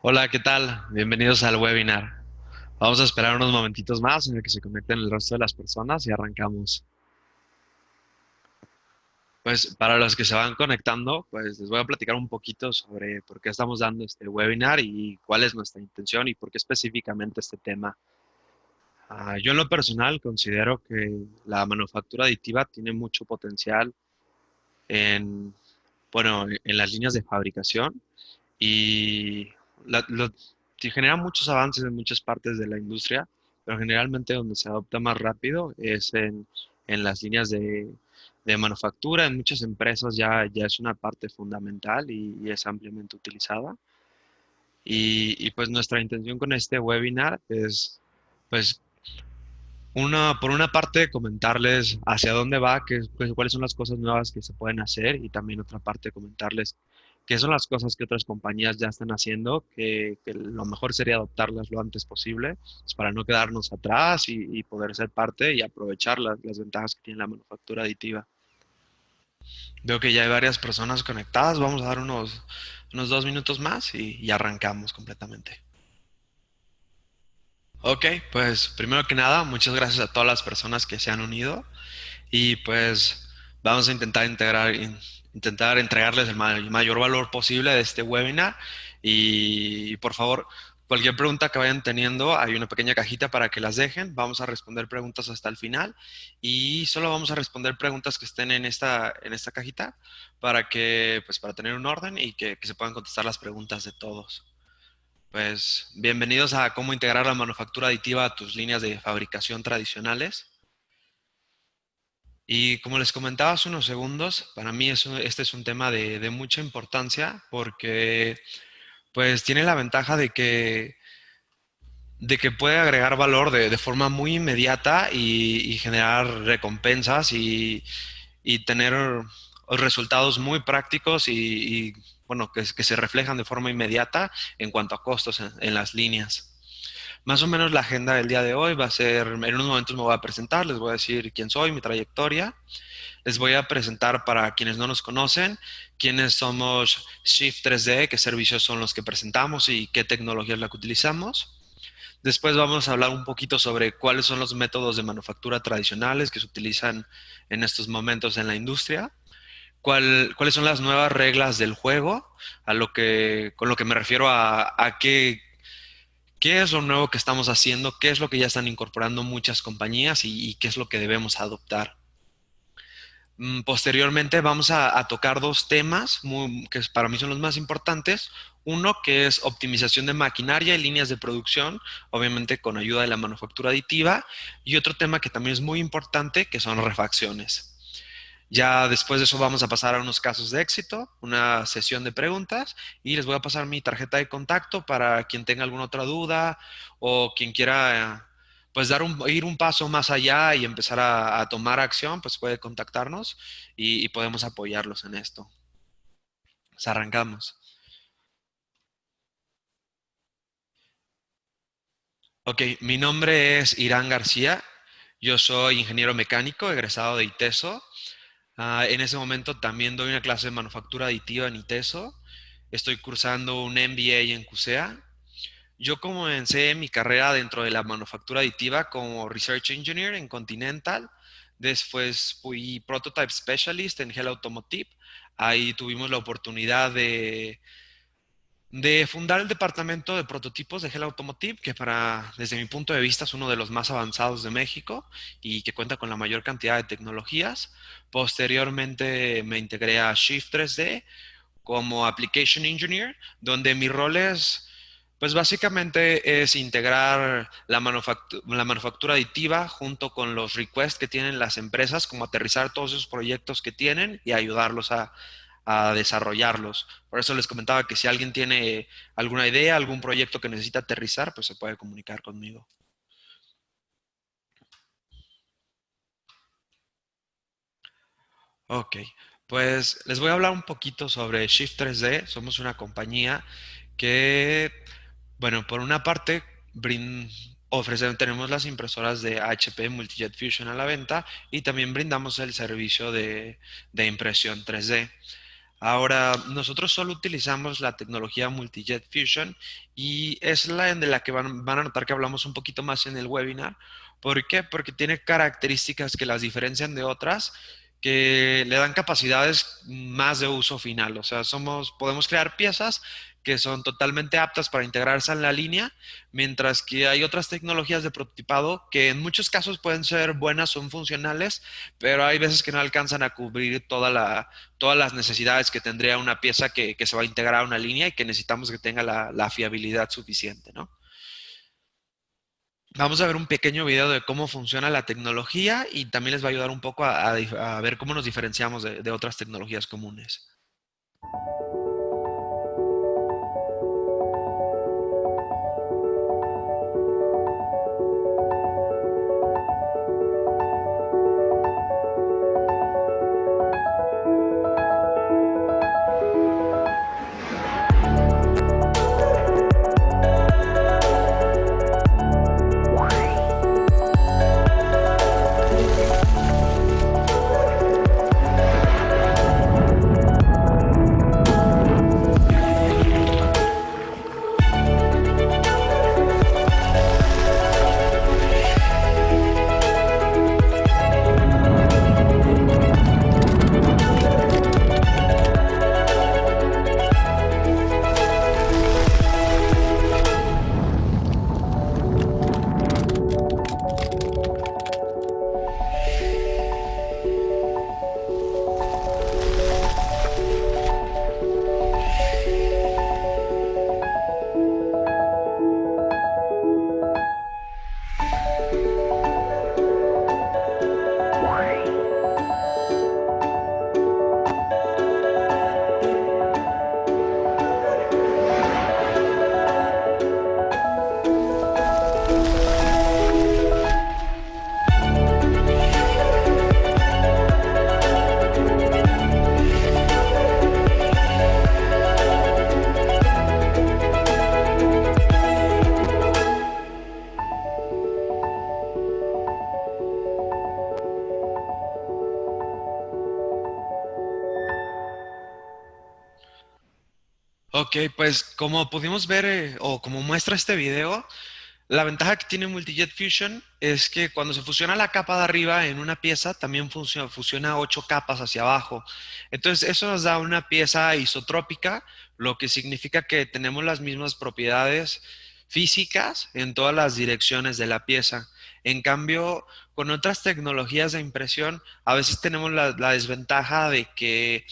Hola, ¿qué tal? Bienvenidos al webinar. Vamos a esperar unos momentitos más en el que se conecten el resto de las personas y arrancamos. Pues para los que se van conectando, pues les voy a platicar un poquito sobre por qué estamos dando este webinar y cuál es nuestra intención y por qué específicamente este tema. Yo en lo personal considero que la manufactura aditiva tiene mucho potencial en, bueno, en las líneas de fabricación y sí genera muchos avances en muchas partes de la industria, pero generalmente donde se adopta más rápido es en las líneas de manufactura. En muchas empresas ya es una parte fundamental y es ampliamente utilizada. Y pues nuestra intención con este webinar es, pues, por una parte, comentarles hacia dónde va, pues, cuáles son las cosas nuevas que se pueden hacer y también otra parte, comentarles qué son las cosas que otras compañías ya están haciendo, que lo mejor sería adoptarlas lo antes posible, pues, para no quedarnos atrás y poder ser parte y aprovechar las ventajas que tiene la manufactura aditiva. Veo que ya hay varias personas conectadas, vamos a dar unos 2 minutos más y arrancamos completamente. Ok, pues primero que nada, muchas gracias a todas las personas que se han unido. Y pues vamos a intentar entregarles el mayor valor posible de este webinar. Y por favor, cualquier pregunta que vayan teniendo, hay una pequeña cajita para que las dejen. Vamos a responder preguntas hasta el final y solo vamos a responder preguntas que estén en esta cajita para tener un orden y que se puedan contestar las preguntas de todos. Pues bienvenidos a cómo integrar la manufactura aditiva a tus líneas de fabricación tradicionales. Y como les comentaba hace unos segundos, para mí este es un tema de mucha importancia porque pues tiene la ventaja de que puede agregar valor de forma muy inmediata y generar recompensas y tener resultados muy prácticos bueno, que se reflejan de forma inmediata en cuanto a costos en las líneas. Más o menos la agenda del día de hoy va a ser, en unos momentos me voy a presentar, les voy a decir quién soy, mi trayectoria. Les voy a presentar para quienes no nos conocen, quiénes somos Shift 3D, qué servicios son los que presentamos y qué tecnología es la que utilizamos. Después vamos a hablar un poquito sobre cuáles son los métodos de manufactura tradicionales que se utilizan en estos momentos en la industria, cuáles son las nuevas reglas del juego, con lo que me refiero a qué es lo nuevo que estamos haciendo, qué es lo que ya están incorporando muchas compañías y qué es lo que debemos adoptar. Posteriormente vamos a tocar dos temas que para mí son los más importantes. Uno que es optimización de maquinaria y líneas de producción, obviamente con ayuda de la manufactura aditiva. Y otro tema que también es muy importante, que son refacciones. Ya después de eso vamos a pasar a unos casos de éxito, una sesión de preguntas y les voy a pasar mi tarjeta de contacto para quien tenga alguna otra duda o quien quiera pues ir un paso más allá y empezar a tomar acción, pues puede contactarnos y podemos apoyarlos en esto. Pues arrancamos. Ok, mi nombre es Irán García. Yo soy ingeniero mecánico, egresado de ITESO. En ese momento también doy una clase de manufactura aditiva en ITESO. Estoy cursando un MBA en CUSEA. Yo comencé mi carrera dentro de la manufactura aditiva como Research Engineer en Continental. Después fui Prototype Specialist en Hell Automotive. Ahí tuvimos la oportunidad de fundar el departamento de prototipos de Hell Automotive, que desde mi punto de vista, es uno de los más avanzados de México y que cuenta con la mayor cantidad de tecnologías. Posteriormente me integré a Shift 3D como Application Engineer, donde mi rol pues básicamente es integrar la manufactura aditiva junto con los requests que tienen las empresas, como aterrizar todos esos proyectos que tienen y ayudarlos a desarrollarlos. Por eso les comentaba que si alguien tiene alguna idea, algún proyecto que necesita aterrizar, pues se puede comunicar conmigo. Ok, pues les voy a hablar un poquito sobre Shift 3D. Somos una compañía que, bueno, por una parte, tenemos las impresoras de HP Multijet Fusion a la venta y también brindamos el servicio de impresión 3D. Ahora, nosotros solo utilizamos la tecnología Multijet Fusion y es la de la que van a notar que hablamos un poquito más en el webinar. ¿Por qué? Porque tiene características que las diferencian de otras que le dan capacidades más de uso final. O sea, podemos crear piezas que son totalmente aptas para integrarse en la línea, mientras que hay otras tecnologías de prototipado que en muchos casos pueden ser buenas, son funcionales, pero hay veces que no alcanzan a cubrir todas las necesidades que tendría una pieza que se va a integrar a una línea y que necesitamos que tenga la fiabilidad suficiente, ¿no? Vamos a ver un pequeño video de cómo funciona la tecnología y también les va a ayudar un poco a ver cómo nos diferenciamos de otras tecnologías comunes. Ok, pues como pudimos ver o como muestra este video, la ventaja que tiene Multijet Fusion es que cuando se fusiona la capa de arriba en una pieza, también fusiona 8 capas hacia abajo. Entonces, eso nos da una pieza isotrópica, lo que significa que tenemos las mismas propiedades físicas en todas las direcciones de la pieza. En cambio, con otras tecnologías de impresión, a veces tenemos la desventaja de que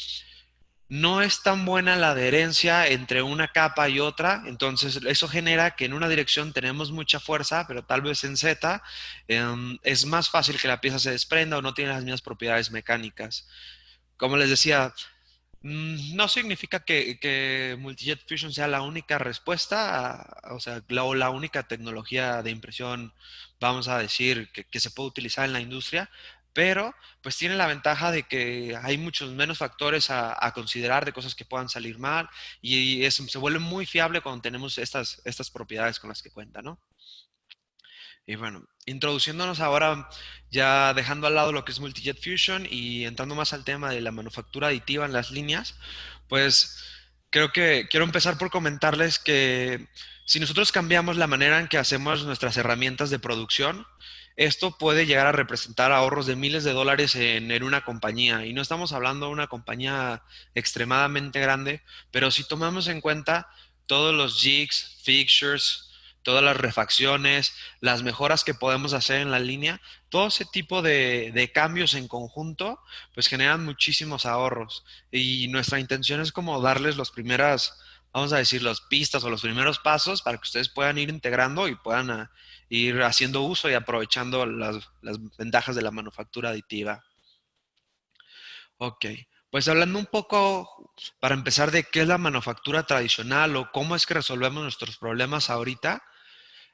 no es tan buena la adherencia entre una capa y otra, entonces eso genera que en una dirección tenemos mucha fuerza, pero tal vez en Z es más fácil que la pieza se desprenda o no tiene las mismas propiedades mecánicas. Como les decía, no significa que Multijet Fusion sea la única respuesta, o sea, la única tecnología de impresión, vamos a decir, que se puede utilizar en la industria, pero pues tiene la ventaja de que hay muchos menos factores a considerar de cosas que puedan salir mal y se vuelve muy fiable cuando tenemos estas propiedades con las que cuenta, ¿no? Y bueno, introduciéndonos ahora, ya dejando al lado lo que es Multijet Fusion y entrando más al tema de la manufactura aditiva en las líneas, pues creo que quiero empezar por comentarles que si nosotros cambiamos la manera en que hacemos nuestras herramientas de producción, esto puede llegar a representar ahorros de miles de dólares en una compañía. Y no estamos hablando de una compañía extremadamente grande, pero si tomamos en cuenta todos los jigs, fixtures, todas las refacciones, las mejoras que podemos hacer en la línea, todo ese tipo de cambios en conjunto, pues generan muchísimos ahorros. Y nuestra intención es como darles las primeras, vamos a decir, las pistas o los primeros pasos para que ustedes puedan ir integrando y puedan ir haciendo uso y aprovechando las ventajas de la manufactura aditiva. Ok, pues hablando un poco para empezar de qué es la manufactura tradicional o cómo es que resolvemos nuestros problemas ahorita,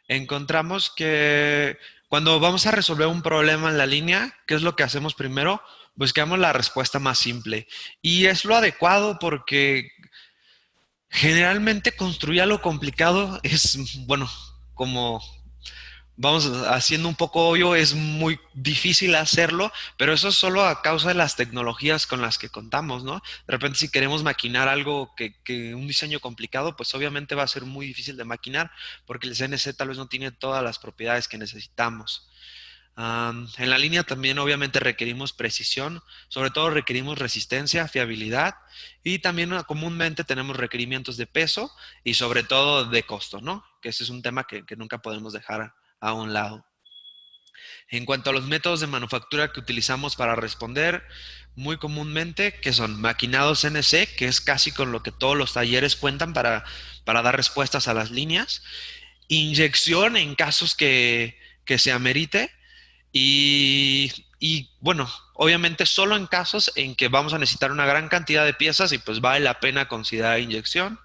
encontramos que cuando vamos a resolver un problema en la línea, ¿qué es lo que hacemos primero? Buscamos la respuesta más simple. Y es lo adecuado porque generalmente construir algo complicado es, bueno, como vamos haciendo un poco obvio, es muy difícil hacerlo, pero eso es solo a causa de las tecnologías con las que contamos, ¿no? De repente, si queremos maquinar algo que un diseño complicado, pues obviamente va a ser muy difícil de maquinar, porque el CNC tal vez no tiene todas las propiedades que necesitamos. En la línea también obviamente requerimos precisión, sobre todo requerimos resistencia, fiabilidad y también comúnmente tenemos requerimientos de peso y sobre todo de costo, ¿no? Que ese es un tema que nunca podemos dejar a un lado. En cuanto a los métodos de manufactura que utilizamos para responder, muy comúnmente, que son maquinado CNC, que es casi con lo que todos los talleres cuentan para dar respuestas a las líneas, inyección en casos que se amerite, y bueno, obviamente solo en casos en que vamos a necesitar una gran cantidad de piezas y pues vale la pena considerar inyección.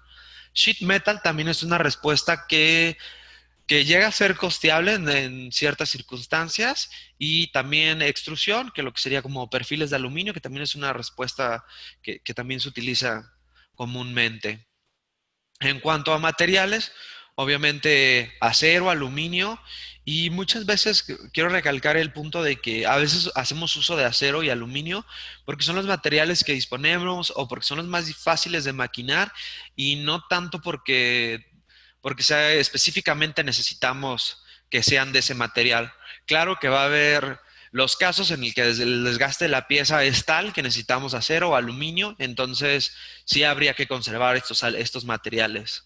Sheet metal también es una respuesta que llega a ser costeable en ciertas circunstancias, y también extrusión, que lo que sería como perfiles de aluminio, que también es una respuesta que también se utiliza comúnmente. En cuanto a materiales, obviamente acero, aluminio, y muchas veces quiero recalcar el punto de que a veces hacemos uso de acero y aluminio porque son los materiales que disponemos o porque son los más fáciles de maquinar, y no tanto porque sea, específicamente necesitamos que sean de ese material. Claro que va a haber los casos en el que el desgaste de la pieza es tal que necesitamos acero o aluminio, entonces sí habría que conservar estos materiales.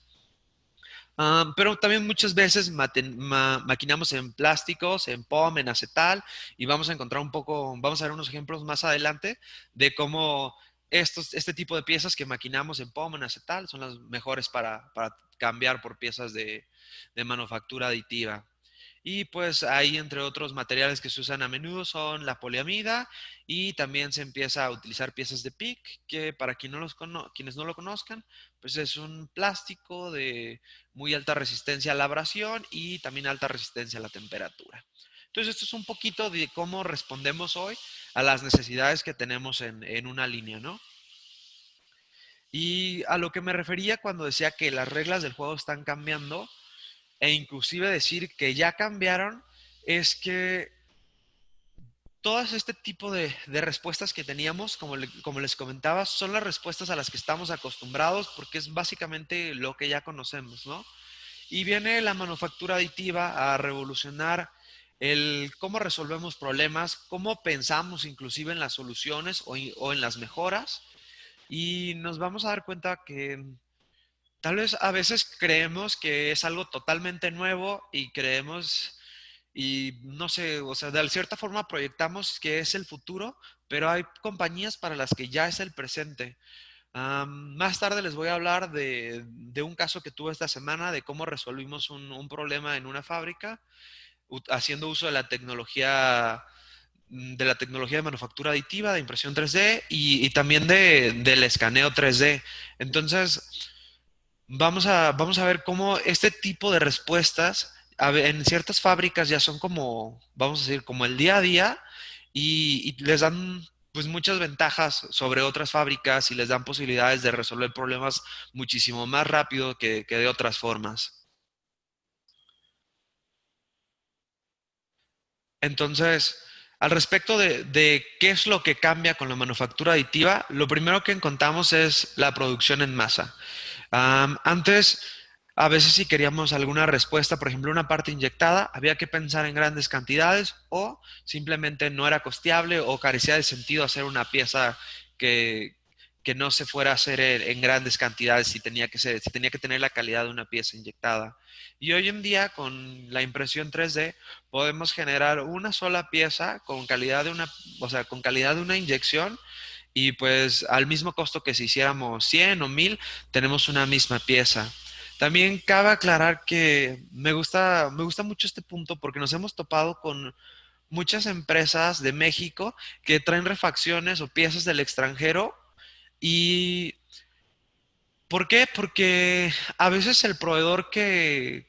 Pero también muchas veces maquinamos en plásticos, en POM, en acetal, y vamos a encontrar un poco, vamos a ver unos ejemplos más adelante de cómo este tipo de piezas que maquinamos en POM, en acetal, son las mejores para cambiar por piezas de manufactura aditiva. Y pues ahí, entre otros materiales que se usan a menudo, son la poliamida, y también se empieza a utilizar piezas de PIC, que para quienes no lo conozcan, pues es un plástico de muy alta resistencia a la abrasión y también alta resistencia a la temperatura. Entonces, esto es un poquito de cómo respondemos hoy a las necesidades que tenemos en una línea, ¿no? Y a lo que me refería cuando decía que las reglas del juego están cambiando, e inclusive decir que ya cambiaron, es que todas este tipo de respuestas que teníamos, como les comentaba, son las respuestas a las que estamos acostumbrados porque es básicamente lo que ya conocemos, ¿no? Y viene la manufactura aditiva a revolucionar el cómo resolvemos problemas, cómo pensamos inclusive en las soluciones o en las mejoras, y nos vamos a dar cuenta que tal vez a veces creemos que es algo totalmente nuevo y creemos, y no sé, o sea, de cierta forma proyectamos que es el futuro, pero hay compañías para las que ya es el presente. Más tarde les voy a hablar de un caso que tuve esta semana, de cómo resolvimos un problema en una fábrica haciendo uso de la tecnología de manufactura aditiva, de impresión 3D y también del escaneo 3D. Entonces, vamos a ver cómo este tipo de respuestas en ciertas fábricas ya son como, vamos a decir, como el día a día, y les dan pues muchas ventajas sobre otras fábricas y les dan posibilidades de resolver problemas muchísimo más rápido que de otras formas. Entonces, al respecto de qué es lo que cambia con la manufactura aditiva, lo primero que encontramos es la producción en masa. Antes, a veces si queríamos alguna respuesta, por ejemplo, una parte inyectada, había que pensar en grandes cantidades o simplemente no era costeable o carecía de sentido hacer una pieza que, que no se fuera a hacer en grandes cantidades si tenía que tener la calidad de una pieza inyectada. Y hoy en día, con la impresión 3D, podemos generar una sola pieza con calidad o sea, con calidad de una inyección, y pues al mismo costo que si hiciéramos 100 o 1000, tenemos una misma pieza. También cabe aclarar que me gusta mucho este punto porque nos hemos topado con muchas empresas de México que traen refacciones o piezas del extranjero. ¿Y por qué? Porque a veces el proveedor que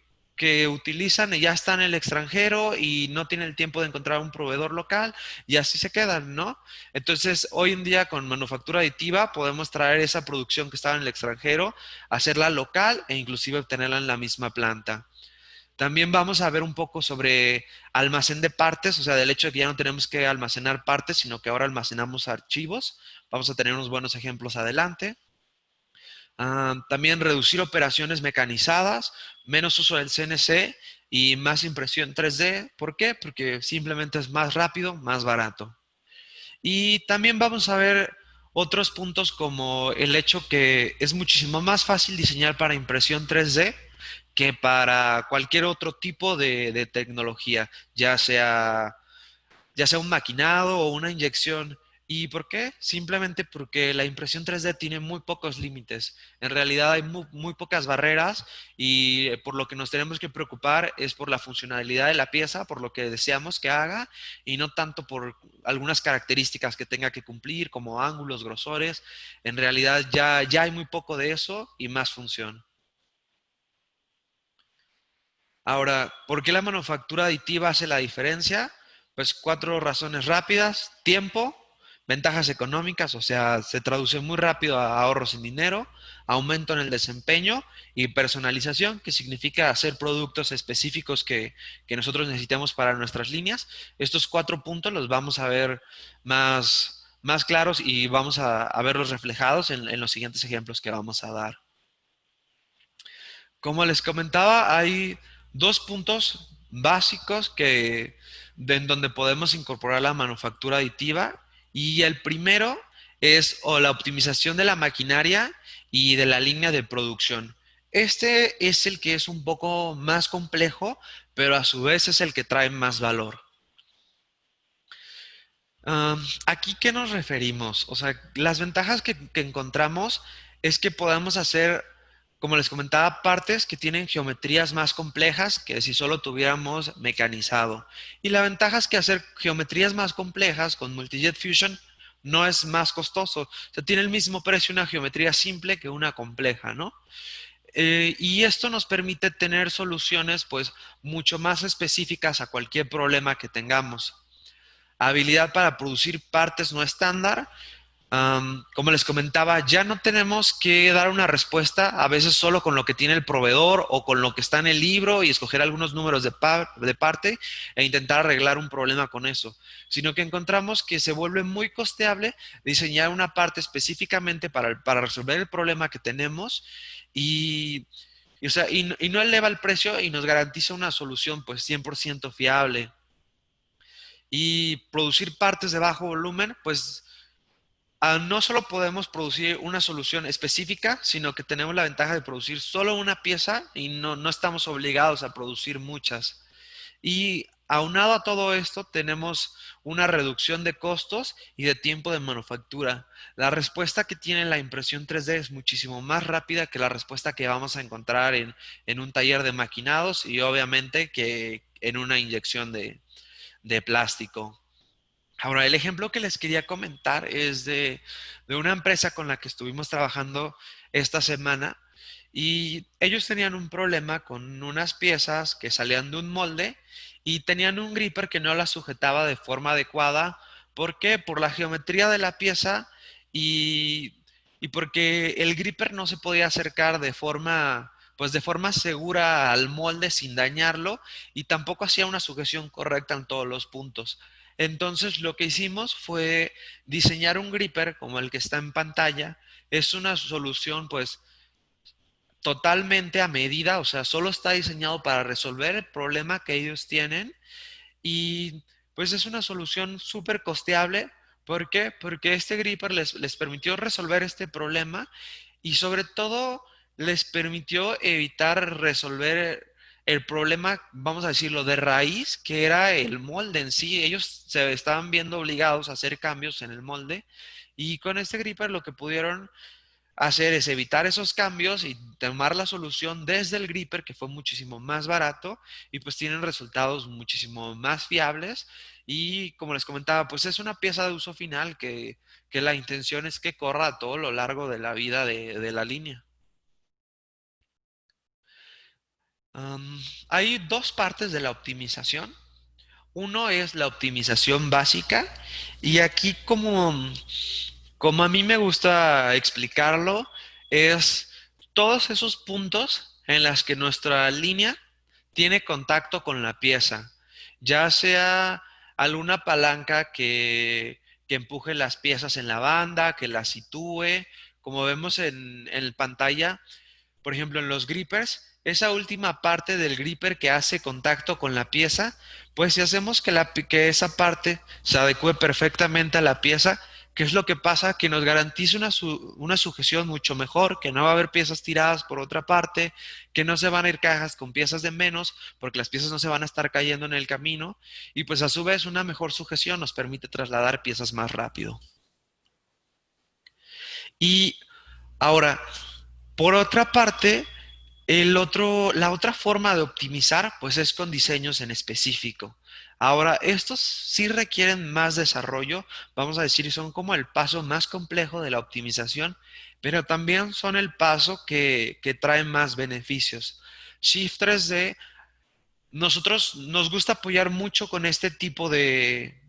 utilizan ya está en el extranjero y no tiene el tiempo de encontrar un proveedor local, y así se quedan, ¿no? Entonces, hoy en día con manufactura aditiva podemos traer esa producción que estaba en el extranjero, hacerla local e inclusive obtenerla en la misma planta. También vamos a ver un poco sobre almacén de partes, o sea, del hecho de que ya no tenemos que almacenar partes, sino que ahora almacenamos archivos. Vamos a tener unos buenos ejemplos adelante. También reducir operaciones mecanizadas, menos uso del CNC y más impresión 3D. ¿Por qué? Porque simplemente es más rápido, más barato. Y también vamos a ver otros puntos como el hecho que es muchísimo más fácil diseñar para impresión 3D que para cualquier otro tipo de tecnología, ya sea un maquinado o una inyección. ¿Y por qué? Simplemente porque la impresión 3D tiene muy pocos límites. En realidad hay muy pocas barreras y por lo que nos tenemos que preocupar es por la funcionalidad de la pieza, por lo que deseamos que haga y no tanto por algunas características que tenga que cumplir, como ángulos, grosores. En realidad ya hay muy poco de eso y más función. Ahora, ¿por qué la manufactura aditiva hace la diferencia? Pues cuatro razones rápidas: tiempo, ventajas económicas, o sea, se traduce muy rápido a ahorros en dinero, aumento en el desempeño y personalización, que significa hacer productos específicos que nosotros necesitamos para nuestras líneas. Estos cuatro puntos los vamos a ver más claros y vamos a verlos reflejados en los siguientes ejemplos que vamos a dar. Como les comentaba, hay dos puntos básicos en donde podemos incorporar la manufactura aditiva y el primero es la optimización de la maquinaria y de la línea de producción. Este es el que es un poco más complejo, pero a su vez es el que trae más valor. ¿Aquí qué nos referimos? O sea, las ventajas que encontramos es que podemos hacer, como les comentaba, partes que tienen geometrías más complejas que si solo tuviéramos mecanizado. Y la ventaja es que hacer geometrías más complejas con Multijet Fusion no es más costoso. O sea, tiene el mismo precio una geometría simple que una compleja, ¿no? Y esto nos permite tener soluciones pues mucho más específicas a cualquier problema que tengamos. Habilidad para producir partes no estándar. Como les comentaba, ya no tenemos que dar una respuesta a veces solo con lo que tiene el proveedor o con lo que está en el libro y escoger algunos números de parte e intentar arreglar un problema con eso, sino que encontramos que se vuelve muy costeable diseñar una parte específicamente para resolver el problema que tenemos y, o sea, y no eleva el precio y nos garantiza una solución pues 100% fiable. Y producir partes de bajo volumen, pues no solo podemos producir una solución específica, sino que tenemos la ventaja de producir solo una pieza y no estamos obligados a producir muchas. Y aunado a todo esto, tenemos una reducción de costos y de tiempo de manufactura. La respuesta que tiene la impresión 3D es muchísimo más rápida que la respuesta que vamos a encontrar en un taller de maquinados y obviamente que en una inyección de plástico. Ahora, el ejemplo que les quería comentar es de una empresa con la que estuvimos trabajando esta semana y ellos tenían un problema con unas piezas que salían de un molde y tenían un gripper que no las sujetaba de forma adecuada. ¿Por qué? Por la geometría de la pieza y, y porque el gripper no se podía acercar pues de forma segura al molde sin dañarlo y tampoco hacía una sujeción correcta en todos los puntos. Entonces lo que hicimos fue diseñar un gripper como el que está en pantalla. Es una solución pues totalmente a medida, o sea, solo está diseñado para resolver el problema que ellos tienen y pues es una solución súper costeable. ¿Por qué? Porque este gripper les permitió resolver este problema y sobre todo les permitió evitar resolver el problema, vamos a decirlo, de raíz, que era el molde en sí. Ellos se estaban viendo obligados a hacer cambios en el molde y con este gripper lo que pudieron hacer es evitar esos cambios y tomar la solución desde el gripper, que fue muchísimo más barato y pues tienen resultados muchísimo más fiables. Y como les comentaba, pues es una pieza de uso final que la intención es que corra a todo lo largo de la vida de la línea. Am, Hay dos partes de la optimización. Uno es la optimización básica y aquí como a mí me gusta explicarlo, es todos esos puntos en las que nuestra línea tiene contacto con la pieza, ya sea alguna palanca que empuje las piezas en la banda, que las sitúe, como vemos en pantalla, por ejemplo, en los grippers, esa última parte del gripper que hace contacto con la pieza, pues si hacemos que esa parte se adecue perfectamente a la pieza, ¿qué es lo que pasa? Que nos garantiza una sujeción mucho mejor, que no va a haber piezas tiradas por otra parte, que no se van a ir cajas con piezas de menos, porque las piezas no se van a estar cayendo en el camino, y pues a su vez una mejor sujeción nos permite trasladar piezas más rápido. Y ahora, por otra parte, la otra forma de optimizar, pues es con diseños en específico. Ahora, estos sí requieren más desarrollo, vamos a decir, son como el paso más complejo de la optimización, pero también son el paso que trae más beneficios. Shift 3D, nosotros nos gusta apoyar mucho con este tipo de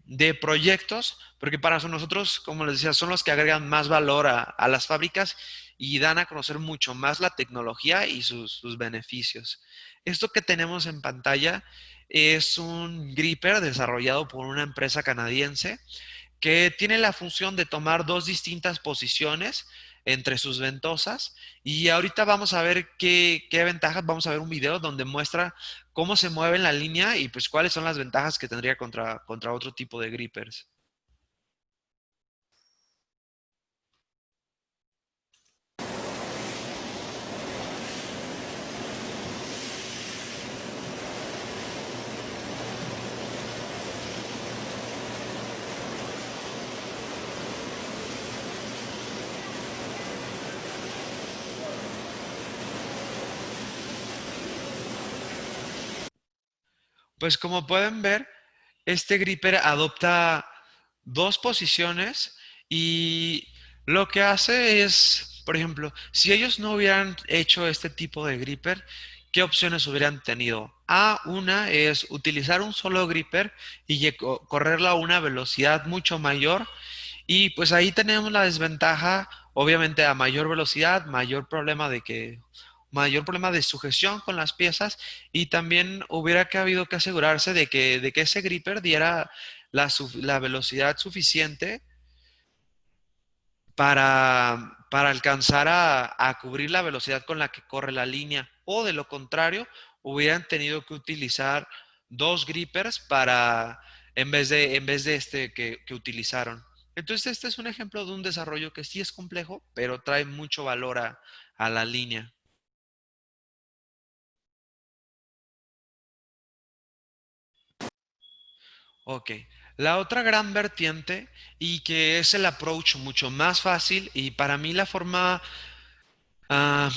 proyectos, porque para nosotros, como les decía, son los que agregan más valor a las fábricas y dan a conocer mucho más la tecnología y sus beneficios. Esto que tenemos en pantalla es un gripper desarrollado por una empresa canadiense que tiene la función de tomar dos distintas posiciones entre sus ventosas. Y ahorita vamos a ver qué ventajas, vamos a ver un video donde muestra cómo se mueve la línea y pues cuáles son las ventajas que tendría contra otro tipo de grippers. Pues como pueden ver, este gripper adopta dos posiciones y lo que hace es, por ejemplo, si ellos no hubieran hecho este tipo de gripper, ¿qué opciones hubieran tenido? Una es utilizar un solo gripper y correrlo a una velocidad mucho mayor y pues ahí tenemos la desventaja, obviamente a mayor velocidad, mayor problema de sujeción con las piezas y también hubiera que habido que asegurarse de que ese gripper diera la velocidad suficiente para alcanzar a cubrir la velocidad con la que corre la línea. O de lo contrario, hubieran tenido que utilizar dos grippers en vez de este que utilizaron. Entonces, este es un ejemplo de un desarrollo que sí es complejo, pero trae mucho valor a la línea. Ok. La otra gran vertiente y que es el approach mucho más fácil y para mí la forma ah,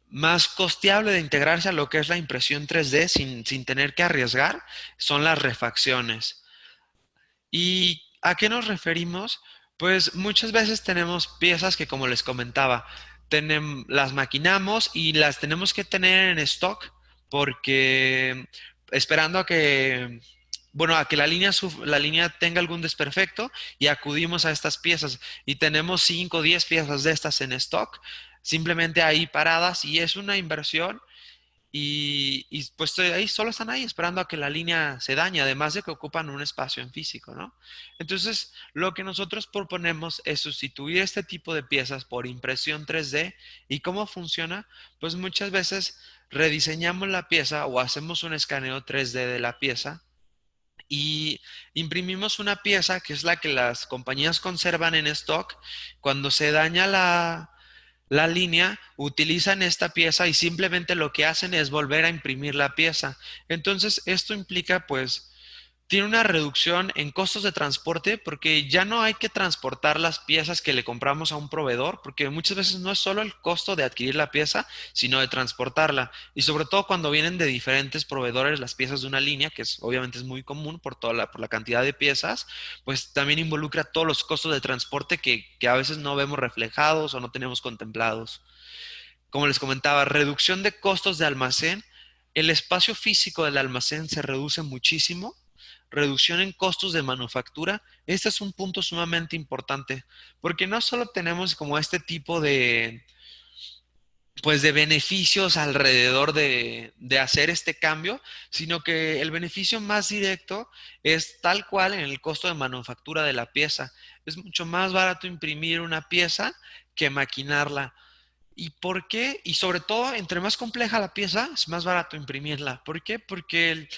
más costeable de integrarse a lo que es la impresión 3D sin tener que arriesgar son las refacciones. ¿Y a qué nos referimos? Pues muchas veces tenemos piezas que, como les comentaba, las maquinamos y las tenemos que tener en stock porque esperando a que la línea tenga algún desperfecto y acudimos a estas piezas y tenemos 5 o 10 piezas de estas en stock, simplemente ahí paradas y es una inversión y pues ahí solo están ahí esperando a que la línea se dañe, además de que ocupan un espacio en físico, ¿no? Entonces, lo que nosotros proponemos es sustituir este tipo de piezas por impresión 3D. ¿Y cómo funciona? Pues muchas veces rediseñamos la pieza o hacemos un escaneo 3D de la pieza y imprimimos una pieza que es la que las compañías conservan en stock. Cuando se daña la línea, utilizan esta pieza y simplemente lo que hacen es volver a imprimir la pieza. Entonces, esto implica, pues, tiene una reducción en costos de transporte porque ya no hay que transportar las piezas que le compramos a un proveedor, porque muchas veces no es solo el costo de adquirir la pieza, sino de transportarla. Y sobre todo cuando vienen de diferentes proveedores las piezas de una línea, que obviamente es muy común por la cantidad de piezas, pues también involucra todos los costos de transporte que a veces no vemos reflejados o no tenemos contemplados. Como les comentaba, reducción de costos de almacén. El espacio físico del almacén se reduce muchísimo. Reducción en costos de manufactura. Este es un punto sumamente importante porque no solo tenemos como este tipo pues de beneficios alrededor de hacer este cambio, sino que el beneficio más directo es tal cual en el costo de manufactura de la pieza. Es mucho más barato imprimir una pieza que maquinarla. ¿Y por qué? Y sobre todo, entre más compleja la pieza, es más barato imprimirla. ¿Por qué? Porque el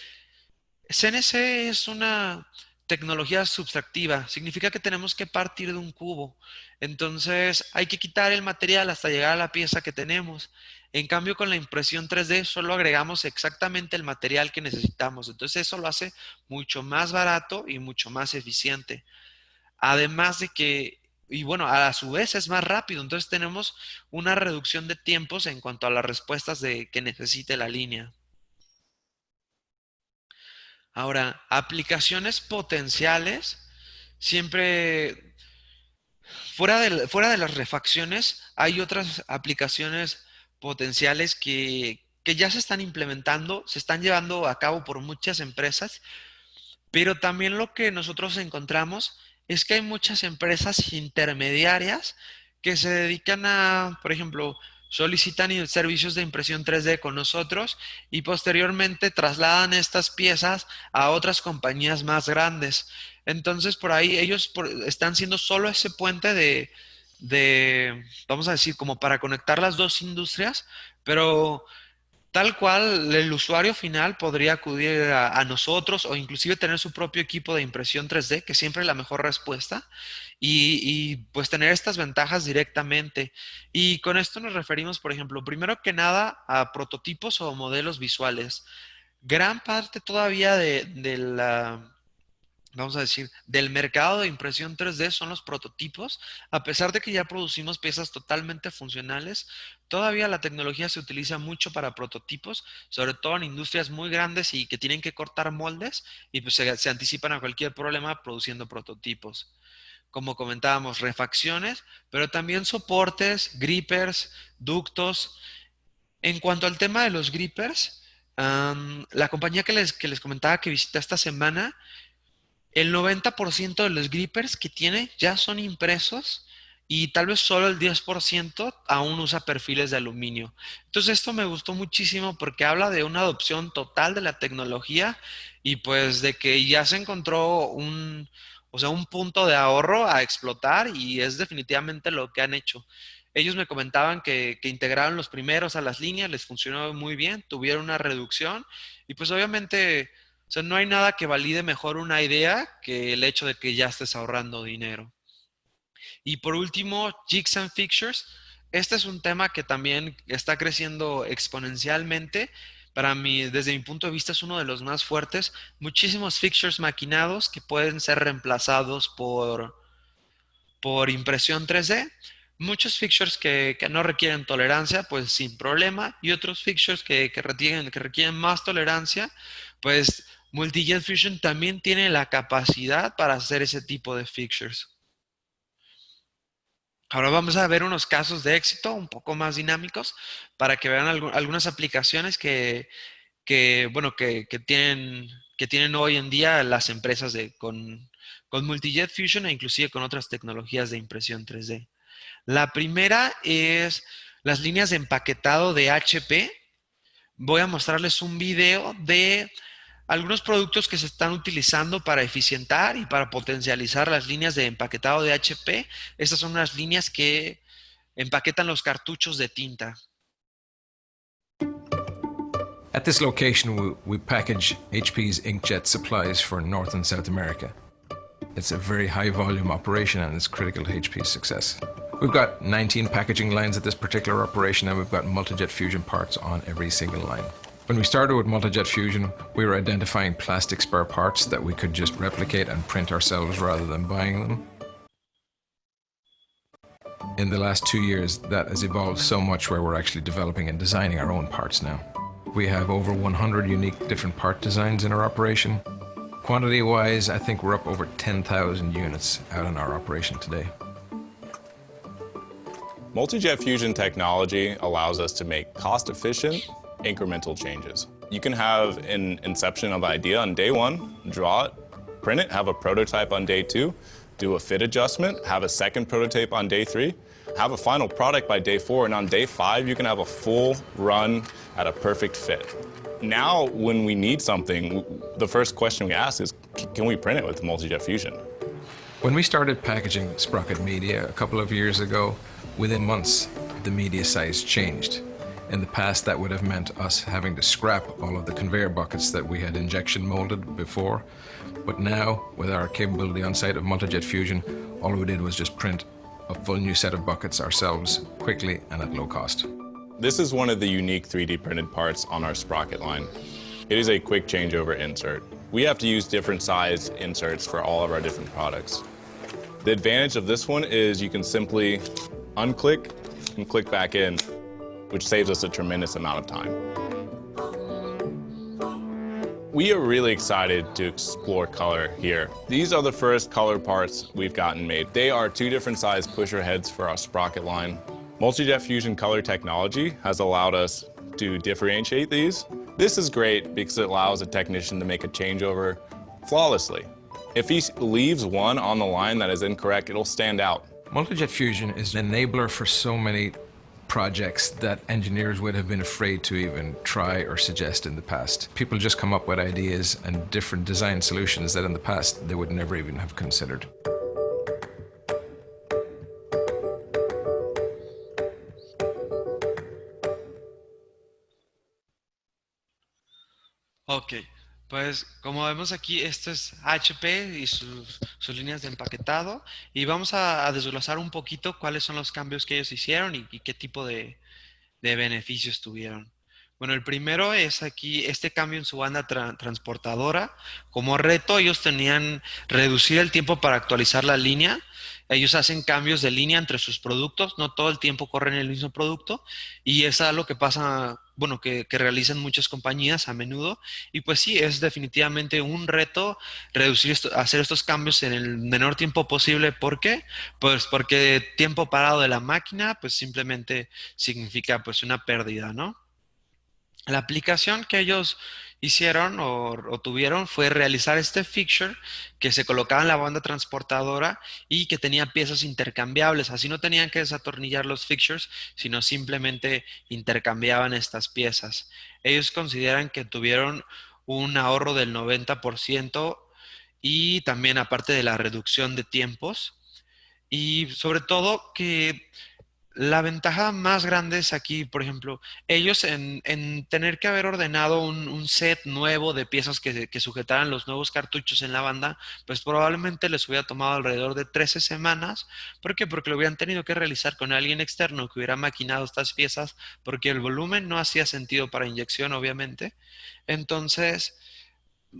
CNC es una tecnología subtractiva. Significa que tenemos que partir de un cubo. Entonces, hay que quitar el material hasta llegar a la pieza que tenemos. En cambio, con la impresión 3D solo agregamos exactamente el material que necesitamos. Entonces, eso lo hace mucho más barato y mucho más eficiente. Además de que, y bueno, a su vez es más rápido. Entonces, tenemos una reducción de tiempos en cuanto a las respuestas de que necesite la línea. Ahora, aplicaciones potenciales, siempre fuera de las refacciones, hay otras aplicaciones potenciales que ya se están implementando, se están llevando a cabo por muchas empresas, pero también lo que nosotros encontramos es que hay muchas empresas intermediarias que se dedican a, por ejemplo, solicitan servicios de impresión 3D con nosotros y posteriormente trasladan estas piezas a otras compañías más grandes. Entonces, por ahí ellos están siendo solo ese puente vamos a decir, como para conectar las dos industrias, pero tal cual, el usuario final podría acudir a nosotros o inclusive tener su propio equipo de impresión 3D, que siempre es la mejor respuesta, pues tener estas ventajas directamente. Y con esto nos referimos, por ejemplo, primero que nada a prototipos o modelos visuales. Gran parte todavía de la vamos a decir, del mercado de impresión 3D son los prototipos. A pesar de que ya producimos piezas totalmente funcionales, todavía la tecnología se utiliza mucho para prototipos, sobre todo en industrias muy grandes y que tienen que cortar moldes y pues se anticipan a cualquier problema produciendo prototipos. Como comentábamos, refacciones, pero también soportes, grippers, ductos. En cuanto al tema de los grippers, la compañía que les comentaba que visité esta semana, el 90% de los grippers que tiene ya son impresos y tal vez solo el 10% aún usa perfiles de aluminio. Entonces esto me gustó muchísimo porque habla de una adopción total de la tecnología y pues de que ya se encontró o sea, un punto de ahorro a explotar y es definitivamente lo que han hecho. Ellos me comentaban que integraron los primeros a las líneas, les funcionó muy bien, tuvieron una reducción y pues obviamente o sea, no hay nada que valide mejor una idea que el hecho de que ya estés ahorrando dinero. Y por último, Jigs and Fixtures. Este es un tema que también está creciendo exponencialmente. Para mí, desde mi punto de vista, es uno de los más fuertes. Muchísimos fixtures maquinados que pueden ser reemplazados por impresión 3D. Muchos fixtures que no requieren tolerancia, pues sin problema. Y otros fixtures que requieren más tolerancia, pues Multijet Fusion también tiene la capacidad para hacer ese tipo de fixtures. Ahora vamos a ver unos casos de éxito un poco más dinámicos para que vean algunas aplicaciones bueno, que tienen hoy en día las empresas con Multijet Fusion e inclusive con otras tecnologías de impresión 3D. La primera es las líneas de empaquetado de HP. Voy a mostrarles un video de algunos productos que se están utilizando para eficientar y para potencializar las líneas de empaquetado de HP. Estas son unas líneas que empaquetan los cartuchos de tinta. At this location, we package HP's inkjet supplies for North and South America. It's a very high volume operation and it's critical to HP's success. We've got 19 packaging lines at this particular operation and we've got Multijet Fusion parts on every single line. When we started with Multijet Fusion, we were identifying plastic spare parts that we could just replicate and print ourselves rather than buying them. In the last 2 years, that has evolved so much where we're actually developing and designing our own parts now. We have over 100 unique different part designs in our operation. Quantity-wise, I think we're up over 10,000 units out in our operation today. Multijet Fusion technology allows us to make cost-efficient, incremental changes. You can have an inception of idea on day one, draw it, print it, have a prototype on day two, do a fit adjustment, have a second prototype on day three, have a final product by day 4, and on day 5, you can have a full run at a perfect fit. Now, when we need something, the first question we ask is, can we print it with Multi-Jet Fusion? When we started packaging Sprocket media a couple of years ago, within months, the media size changed. In the past, that would have meant us having to scrap all of the conveyor buckets that we had injection molded before. But now, with our capability on site of Multi-Jet Fusion, all we did was just print a full new set of buckets ourselves quickly and at low cost. This is one of the unique 3D printed parts on our Sprocket line. It is a quick changeover insert. We have to use different size inserts for all of our different products. The advantage of this one is you can simply unclick and click back in, which saves us a tremendous amount of time. We are really excited to explore color here. These are the first color parts we've gotten made. They are 2 different size pusher heads for our Sprocket line. Multi-Jet Fusion color technology has allowed us to differentiate these. This is great because it allows a technician to make a changeover flawlessly. If he leaves one on the line that is incorrect, it'll stand out. Multi-Jet Fusion is an enabler for so many projects that engineers would have been afraid to even try or suggest in the past. People just come up with ideas and different design solutions that in the past they would never even have considered. Ok, pues como vemos aquí, esto es HP y sus líneas de empaquetado y vamos a desglosar un poquito cuáles son los cambios que ellos hicieron y qué tipo de beneficios tuvieron. Bueno, el primero es aquí este cambio en su banda transportadora. Como reto, ellos tenían reducir el tiempo para actualizar la línea. Ellos hacen cambios de línea entre sus productos, no todo el tiempo corren el mismo producto y es algo que pasa, bueno, que realizan muchas compañías a menudo y pues sí, es definitivamente un reto reducir hacer estos cambios en el menor tiempo posible. ¿Por qué? Pues porque tiempo parado de la máquina pues simplemente significa pues una pérdida, ¿no? La aplicación que ellos hicieron o tuvieron fue realizar este fixture que se colocaba en la banda transportadora y que tenía piezas intercambiables. Así no tenían que desatornillar los fixtures, sino simplemente intercambiaban estas piezas. Ellos consideran que tuvieron un ahorro del 90% y también aparte de la reducción de tiempos. Y sobre todo que la ventaja más grande es aquí, por ejemplo, ellos en tener que haber ordenado un set nuevo de piezas que sujetaran los nuevos cartuchos en la banda, pues probablemente les hubiera tomado alrededor de 13 semanas. ¿Por qué? Porque lo hubieran tenido que realizar con alguien externo que hubiera maquinado estas piezas, porque el volumen no hacía sentido para inyección, obviamente. Entonces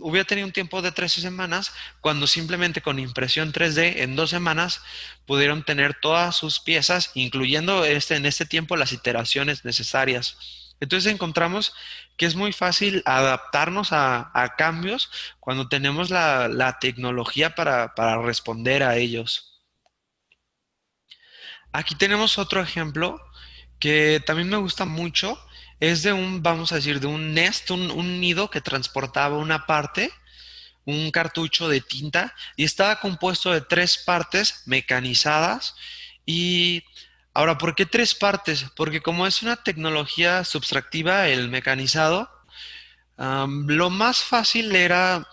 hubiera tenido un tiempo de 13 semanas, cuando simplemente con impresión 3D en 2 semanas pudieron tener todas sus piezas, incluyendo en este tiempo las iteraciones necesarias. Entonces encontramos que es muy fácil adaptarnos a cambios cuando tenemos la tecnología para responder a ellos. Aquí tenemos otro ejemplo que también me gusta mucho. Es de vamos a decir, de un nest, un nido que transportaba una parte, un cartucho de tinta, y estaba compuesto de 3 partes mecanizadas. Y ahora, ¿por qué 3 partes? Porque como es una tecnología subtractiva, el mecanizado, lo más fácil era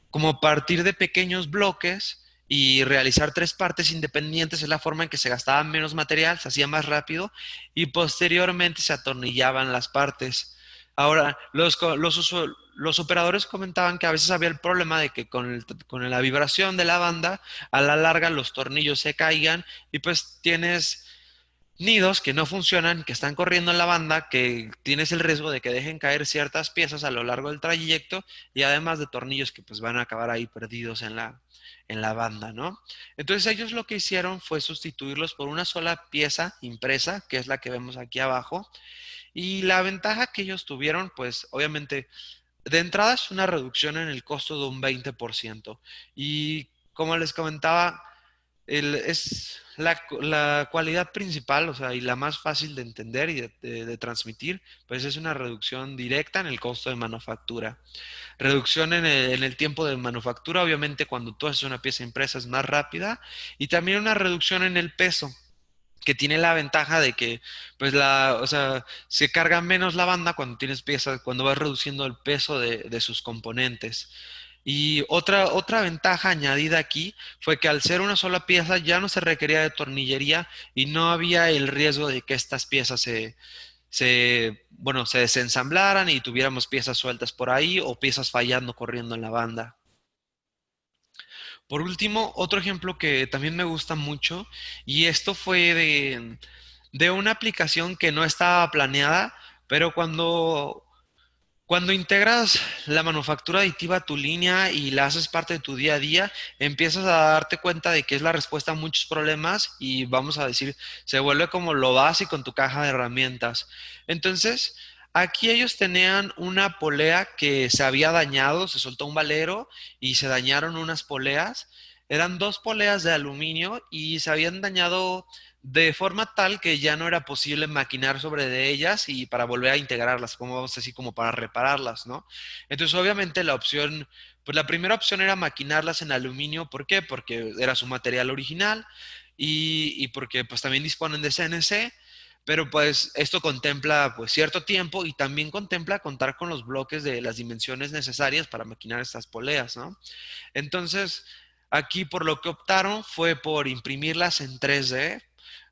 como partir de pequeños bloques y realizar 3 partes independientes. Es la forma en que se gastaba menos material, se hacía más rápido y posteriormente se atornillaban las partes. Ahora, los operadores comentaban que a veces había el problema de que con la vibración de la banda, a la larga los tornillos se caigan y pues tienes nidos que no funcionan, que están corriendo en la banda, que tienes el riesgo de que dejen caer ciertas piezas a lo largo del trayecto y además de tornillos que pues van a acabar ahí perdidos en la banda, ¿no? Entonces ellos lo que hicieron fue sustituirlos por una sola pieza impresa, que es la que vemos aquí abajo, y la ventaja que ellos tuvieron, pues obviamente de entrada es una reducción en el costo de un 20%. Y como les comentaba, es la cualidad principal, o sea, y la más fácil de entender y de transmitir, pues es una reducción directa en el costo de manufactura. Reducción en el tiempo de manufactura, obviamente cuando tú haces una pieza impresa es más rápida, y también una reducción en el peso. que tiene la ventaja de que, pues o sea, se carga menos la banda cuando tienes piezas, cuando vas reduciendo el peso de sus componentes. Y otra ventaja añadida aquí fue que al ser una sola pieza ya no se requería de tornillería y no había el riesgo de que estas piezas bueno, se desensamblaran y tuviéramos piezas sueltas por ahí o piezas fallando corriendo en la banda. Por último, otro ejemplo que también me gusta mucho, y esto fue de una aplicación que no estaba planeada, pero cuando integras la manufactura aditiva a tu línea y la haces parte de tu día a día, empiezas a darte cuenta de que es la respuesta a muchos problemas y vamos a decir, se vuelve como lo básico en tu caja de herramientas. Entonces, aquí ellos tenían una polea que se había dañado, se soltó un valero y se dañaron unas poleas. Eran dos poleas de aluminio y se habían dañado de forma tal que ya no era posible maquinar sobre de ellas y para volver a integrarlas, como vamos a decir, como para repararlas, ¿no? Entonces, obviamente la opción, pues la primera opción era maquinarlas en aluminio. ¿Por qué? Porque era su material original y porque pues también disponen de CNC, pero pues esto contempla pues cierto tiempo y también contempla contar con los bloques de las dimensiones necesarias para maquinar estas poleas, ¿no? Entonces, aquí por lo que optaron fue por imprimirlas en 3D,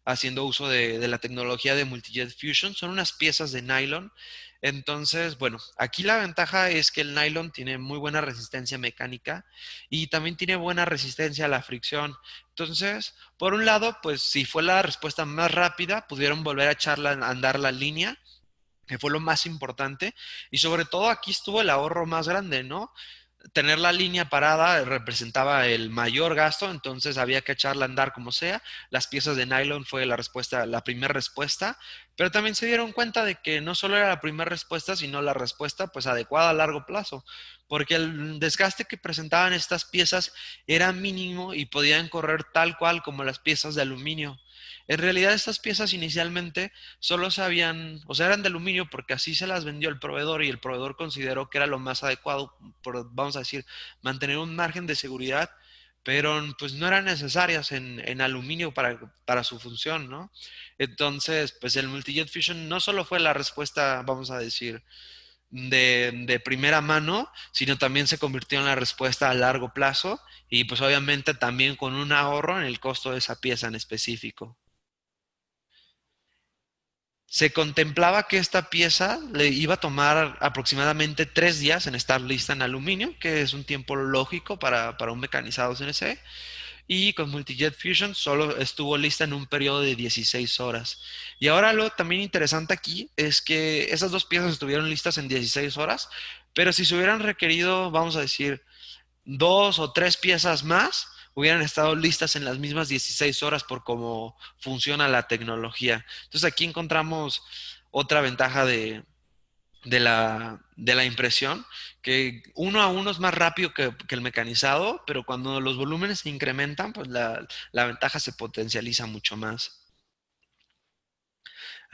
haciendo uso de la tecnología de Multijet Fusion. Son unas piezas de nylon. Entonces, bueno, aquí la ventaja es que el nylon tiene muy buena resistencia mecánica y también tiene buena resistencia a la fricción. Entonces, por un lado, pues si fue la respuesta más rápida, pudieron volver a echarla a andar la línea, que fue lo más importante, y sobre todo aquí estuvo el ahorro más grande, ¿no? Tener la línea parada representaba el mayor gasto, entonces había que echarla a andar como sea. Las piezas de nylon fue la respuesta, la primera respuesta, pero también se dieron cuenta de que no solo era la primera respuesta, sino la respuesta pues adecuada a largo plazo, porque el desgaste que presentaban estas piezas era mínimo y podían correr tal cual como las piezas de aluminio. En realidad estas piezas inicialmente solo se habían, o sea, eran de aluminio porque así se las vendió el proveedor y el proveedor consideró que era lo más adecuado, vamos a decir, mantener un margen de seguridad, pero pues no eran necesarias en aluminio para su función, ¿no? Entonces, pues el Multijet Fusion no solo fue la respuesta, vamos a decir, de primera mano, sino también se convirtió en la respuesta a largo plazo y pues obviamente también con un ahorro en el costo de esa pieza en específico. Se contemplaba que esta pieza le iba a tomar aproximadamente 3 días en estar lista en aluminio, que es un tiempo lógico para un mecanizado CNC, y con Multijet Fusion solo estuvo lista en un periodo de 16 horas. Y ahora lo también interesante aquí es que esas dos piezas estuvieron listas en 16 horas, pero si se hubieran requerido, vamos a decir, dos o tres piezas más hubieran estado listas en las mismas 16 horas por cómo funciona la tecnología. Entonces aquí encontramos otra ventaja de la impresión, que uno a uno es más rápido que el mecanizado, pero cuando los volúmenes se incrementan, pues la ventaja se potencializa mucho más.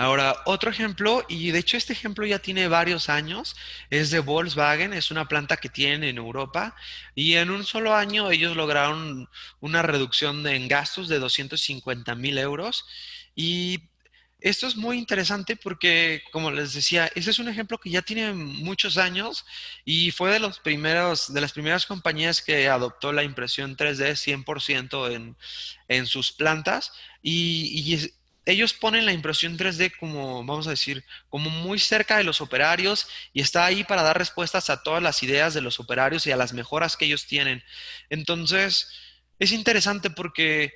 Ahora, otro ejemplo, y de hecho este ejemplo ya tiene varios años, es de Volkswagen, es una planta que tienen en Europa y en un solo año ellos lograron una reducción en gastos de 250.000 euros. Y esto es muy interesante porque, como les decía, ese es un ejemplo que ya tiene muchos años y fue de las primeras compañías que adoptó la impresión 3D 100% en sus plantas y ellos ponen la impresión 3D como, vamos a decir, como muy cerca de los operarios y está ahí para dar respuestas a todas las ideas de los operarios y a las mejoras que ellos tienen. Entonces, es interesante porque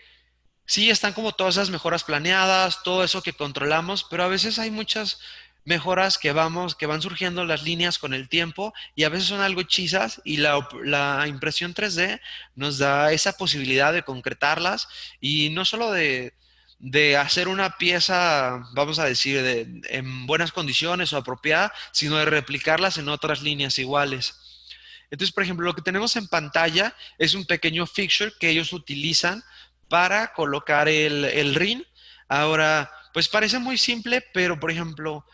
sí están como todas esas mejoras planeadas, todo eso que controlamos, pero a veces hay muchas mejoras que van surgiendo las líneas con el tiempo y a veces son algo hechizas y la impresión 3D nos da esa posibilidad de concretarlas y no solo de hacer una pieza, vamos a decir, en buenas condiciones o apropiada, sino de replicarlas en otras líneas iguales. Entonces, por ejemplo, lo que tenemos en pantalla es un pequeño fixture que ellos utilizan para colocar el rin. Ahora, pues parece muy simple, pero por ejemplo,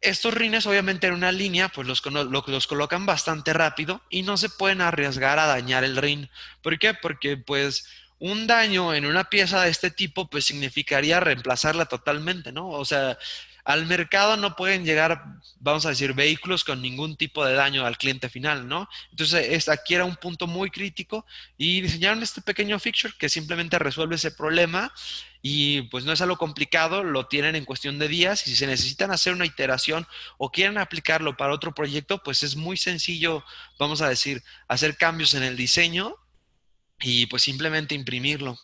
estos rines obviamente en una línea, pues los colocan bastante rápido y no se pueden arriesgar a dañar el rin. ¿Por qué? Porque pues un daño en una pieza de este tipo, pues significaría reemplazarla totalmente, ¿no? O sea, al mercado no pueden llegar, vamos a decir, vehículos con ningún tipo de daño al cliente final, ¿no? Entonces, aquí era un punto muy crítico y diseñaron este pequeño fixture que simplemente resuelve ese problema y pues no es algo complicado, lo tienen en cuestión de días y si se necesitan hacer una iteración o quieren aplicarlo para otro proyecto, pues es muy sencillo, vamos a decir, hacer cambios en el diseño y pues simplemente imprimirlo.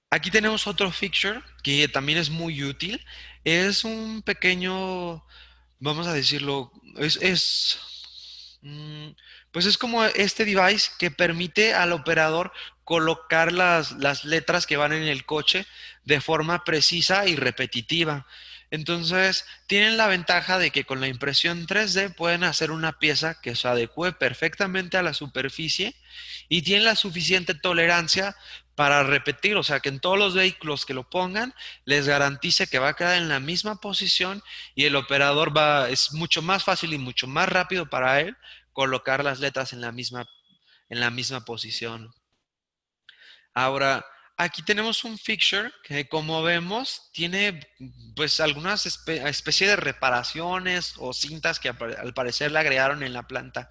Aquí tenemos otro fixture que también es muy útil. Es un pequeño, vamos a decirlo, pues es como este device que permite al operador colocar las letras que van en el coche de forma precisa y repetitiva. Entonces, tienen la ventaja de que con la impresión 3D pueden hacer una pieza que se adecue perfectamente a la superficie y tienen la suficiente tolerancia para repetir, o sea, que en todos los vehículos que lo pongan les garantice que va a quedar en la misma posición y el operador es mucho más fácil y mucho más rápido para él colocar las letras en la misma posición. Ahora, aquí tenemos un fixture que como vemos tiene pues algunas especie de reparaciones o cintas que al parecer le agregaron en la planta.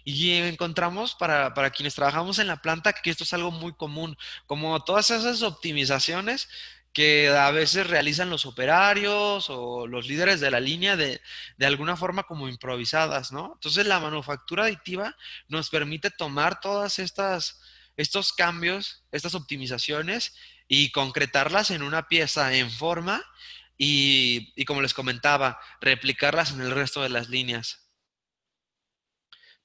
Y encontramos para quienes trabajamos en la planta que esto es algo muy común, como todas esas optimizaciones que a veces realizan los operarios o los líderes de la línea de alguna forma como improvisadas, ¿no? Entonces la manufactura aditiva nos permite tomar todas estos cambios, estas optimizaciones y concretarlas en una pieza en forma y como les comentaba, replicarlas en el resto de las líneas.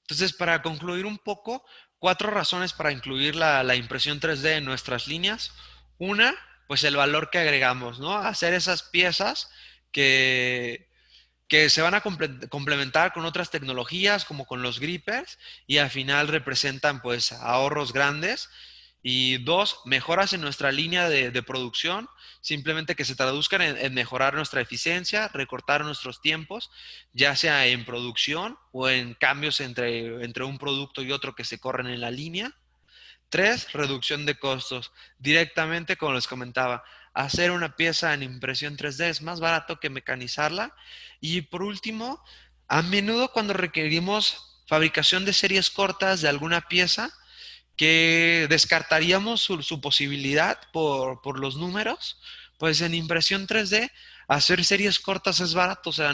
Entonces, para concluir un poco, 4 razones para incluir la impresión 3D en nuestras líneas. Una, pues el valor que agregamos, ¿no? Hacer esas piezas que, que se van a complementar con otras tecnologías como con los grippers y al final representan pues ahorros grandes. Y dos, mejoras en nuestra línea de producción, simplemente que se traduzcan en mejorar nuestra eficiencia, recortar nuestros tiempos, ya sea en producción o en cambios entre un producto y otro que se corren en la línea. Tres, reducción de costos. Directamente, como les comentaba, hacer una pieza en impresión 3D es más barato que mecanizarla. Y por último, a menudo cuando requerimos fabricación de series cortas de alguna pieza, que descartaríamos su posibilidad por los números, pues en impresión 3D hacer series cortas es barato, o sea,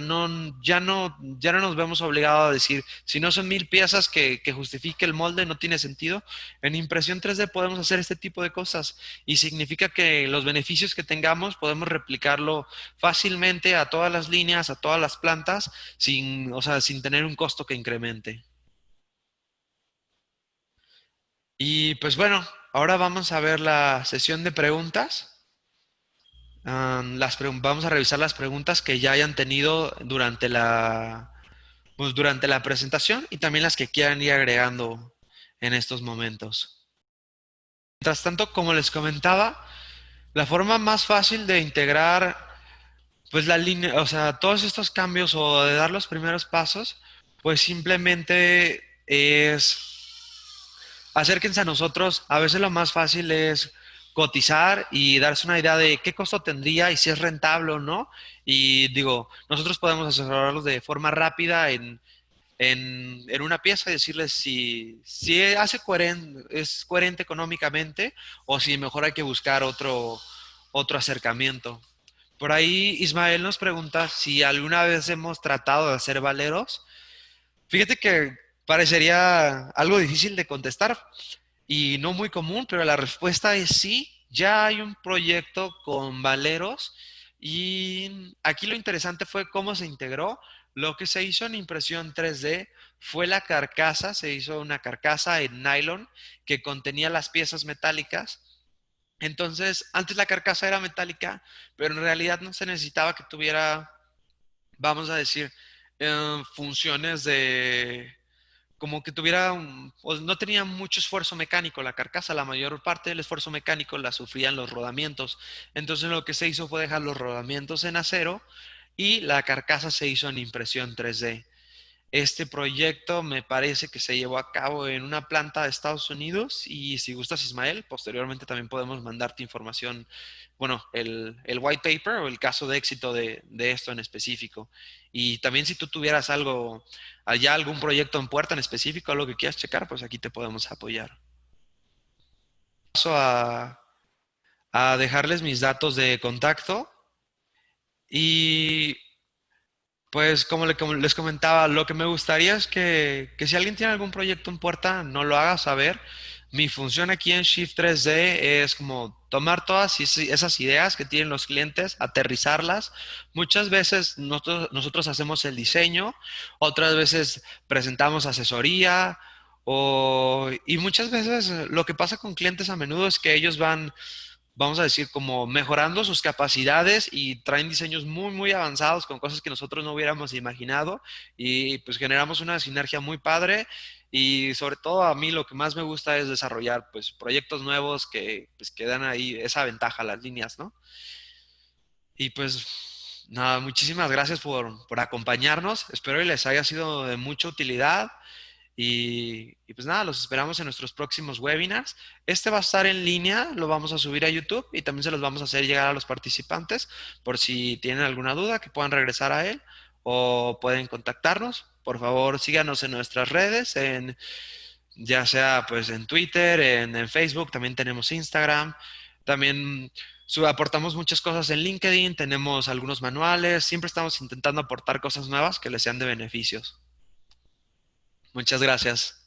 ya no nos vemos obligados a decir, si no son 1000 piezas que justifique el molde, no tiene sentido. En impresión 3D podemos hacer este tipo de cosas y significa que los beneficios que tengamos podemos replicarlo fácilmente a todas las líneas, a todas las plantas, o sea, sin tener un costo que incremente. Y pues bueno, ahora vamos a ver la sesión de preguntas. Vamos a revisar las preguntas que ya hayan tenido pues, durante la presentación y también las que quieran ir agregando en estos momentos. Mientras tanto, como les comentaba, la forma más fácil de integrar pues la línea, o sea, todos estos cambios o de dar los primeros pasos, pues simplemente acérquense a nosotros. A veces lo más fácil es cotizar y darse una idea de qué costo tendría y si es rentable o no. Y digo, nosotros podemos asesorarlos de forma rápida en una pieza y decirles si es coherente económicamente o si mejor hay que buscar otro acercamiento. Por ahí Ismael nos pregunta si alguna vez hemos tratado de hacer valeros. Fíjate que parecería algo difícil de contestar y no muy común, pero la respuesta es sí. Ya hay un proyecto con valeros y aquí lo interesante fue cómo se integró. Lo que se hizo en impresión 3D fue la carcasa, se hizo una carcasa en nylon que contenía las piezas metálicas. Entonces, antes la carcasa era metálica, pero en realidad no se necesitaba que tuviera, vamos a decir, funciones como que tuviera, o no tenía mucho esfuerzo mecánico la carcasa, la mayor parte del esfuerzo mecánico la sufrían los rodamientos. Entonces lo que se hizo fue dejar los rodamientos en acero y la carcasa se hizo en impresión 3D. Este proyecto me parece que se llevó a cabo en una planta de Estados Unidos y si gustas, Ismael, posteriormente también podemos mandarte información, bueno, el white paper o el caso de éxito de esto en específico. Y también si tú tuvieras algo, allá algún proyecto en puerta en específico, algo que quieras checar, pues aquí te podemos apoyar. Paso a dejarles mis datos de contacto y pues como les comentaba, lo que me gustaría es que si alguien tiene algún proyecto en puerta, no lo haga saber. Mi función aquí en Shift 3D es como tomar todas esas ideas que tienen los clientes, aterrizarlas. Muchas veces nosotros hacemos el diseño, otras veces presentamos asesoría y muchas veces lo que pasa con clientes a menudo es que ellos van, vamos a decir, como mejorando sus capacidades y traen diseños muy, muy avanzados con cosas que nosotros no hubiéramos imaginado y pues generamos una sinergia muy padre y sobre todo a mí lo que más me gusta es desarrollar pues proyectos nuevos que pues que dan ahí esa ventaja a las líneas, ¿no? Y pues nada, muchísimas gracias por acompañarnos, espero que les haya sido de mucha utilidad. Y pues nada, los esperamos en nuestros próximos webinars. Este va a estar en línea, lo vamos a subir a YouTube y también se los vamos a hacer llegar a los participantes por si tienen alguna duda que puedan regresar a él o pueden contactarnos. Por favor, síganos en nuestras redes, ya sea pues en Twitter, en Facebook, también tenemos Instagram, también aportamos muchas cosas en LinkedIn, tenemos algunos manuales, siempre estamos intentando aportar cosas nuevas que les sean de beneficios. Muchas gracias.